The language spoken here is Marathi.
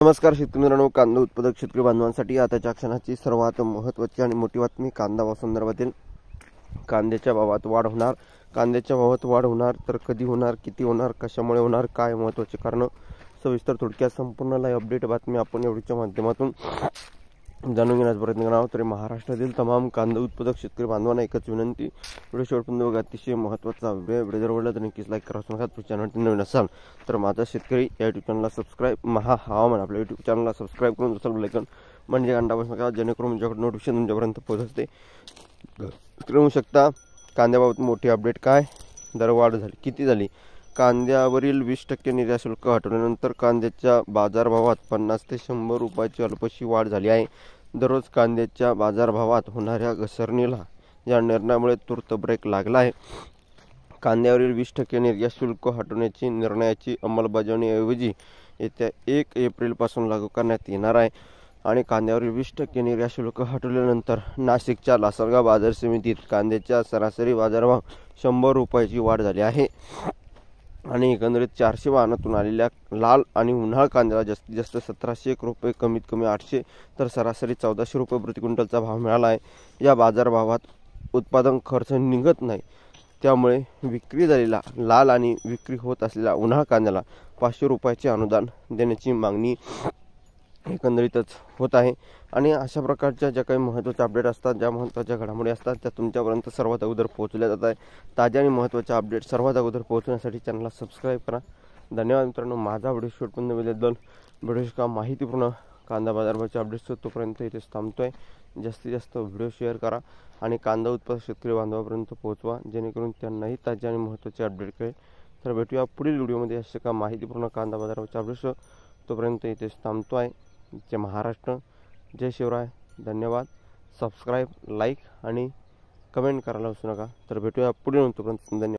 नमस्कार शेतकरी मित्रांनो, कांदा उत्पादक शेतकरी बांधवांसाठी आताच्या क्षणाची सर्वात महत्त्वाची आणि मोठी बातमी कांदा भावासंदर्भातील। कांद्याच्या भावात वाढ होणार, कांद्याच्या भावात वाढ होणार तर कधी होणार, किती होणार, कशामुळे होणार, काय महत्त्वाचे कारण, सविस्तर थोडक्यात संपूर्ण लाईव्ह अपडेट बातमी आपण एवढीच्या माध्यमातून जाणून घेण्याचा प्रयत्न करणार आहोत। तरी महाराष्ट्रातील तमाम कांदा उत्पादक शेतकरी बांधवांना एकच विनंती, व्हिडिओ शेवटपर्यंत बघा, अतिशय महत्त्वाचा व्हिडिओ जर आवडला तर नक्कीच लाईक करा। चॅनलवरती नवीन असाल तर माझा शेतकरी या यूट्यूब चॅनलला सबस्क्राईब, हवामान आपल्या यूट्यूब चॅनलला सबस्क्राईब करून दुसरं बेल आयकॉन म्हणजे घंटा बटन नका, जेणेकरून तुमच्याकडे नोटिफिकेशन तुमच्यापर्यंत पोहोचते। करू शकता कांद्याबाबत मोठी अपडेट, काय दरवाढ झाली, किती झाली। कांद्यावरील 20% निर्यात शुल्क हटवल्यानंतर कांद्याच्या बाजारभावात 50 ते 100 रुपयाची अल्पशी वाढ झाली आहे। दररोज कांद्याच्या बाजारभावात होणाऱ्या घसरणीला या निर्णयामुळे तूर्त ब्रेक लागला आहे। कांद्यावरील 20% निर्यात शुल्क हटवण्याची निर्णयाची अंमलबजावणीऐवजी येत्या 1 एप्रिलपासून लागू करण्यात येणार आहे आणि कांद्यावरील 20% निर्यात शुल्क हटवल्यानंतर नाशिकच्या लासलगाव बाजार समितीत कांद्याच्या सरासरी बाजारभाव 100 रुपयाची वाढ झाली आहे आणि एकंदरीत 400 वाहनातून आलेल्या लाल आणि उन्हाळ कांद्याला जास्तीत जास्त 1701 रुपये, कमीत कमी 800 तर सरासरी 1400 रुपये प्रति क्विंटलचा भाव मिळाला आहे। या बाजारभावात उत्पादन खर्च निघत नाही, त्यामुळे विक्री झालेला लाल आणि विक्री होत असलेल्या उन्हाळ कांद्याला 500 रुपयाचे अनुदान देण्याची मागणी एकंदरीतच होत आहे। आणि अशा प्रकारच्या ज्या काही महत्त्वाचे अपडेट असतात, ज्या महत्त्वाच्या घडामोडी असतात त्या तुमच्यापर्यंत सर्वात अगोदर पोहोचवल्या जात आहे। ताज्या आणि महत्त्वाच्या अपडेट सर्वात अगोदर पोहोचण्यासाठी चॅनलला सबस्क्राईब करा। धन्यवाद मित्रांनो। माझा व्हिडिओ शेवटपर्यंत बघितल्याबद्दल, व्हिडिओ माहितीपूर्ण कांदा बाजारभावाचे अपडेट्स तोपर्यंत इथेच थांबतोय। जास्तीत जास्त व्हिडिओ शेअर करा आणि कांदा उत्पादक शेतकरी बांधवांपर्यंत पोहोचवा, जेणेकरून त्यांनाही ताज्या आणि महत्त्वाचे अपडेट कळेल। तर भेटूया पुढील व्हिडिओमध्ये असे का माहितीपूर्ण कांदा बाजारभावाचे अपडेट्स। तोपर्यंत इथेच थांबतोय। जय महाराष्ट्र, जय शिवराय, धन्यवाद। सबस्क्राईब, लाईक आणि कमेंट करायला विसरू नका। तर भेटूया पुढील, तोपर्यंत धन्यवाद।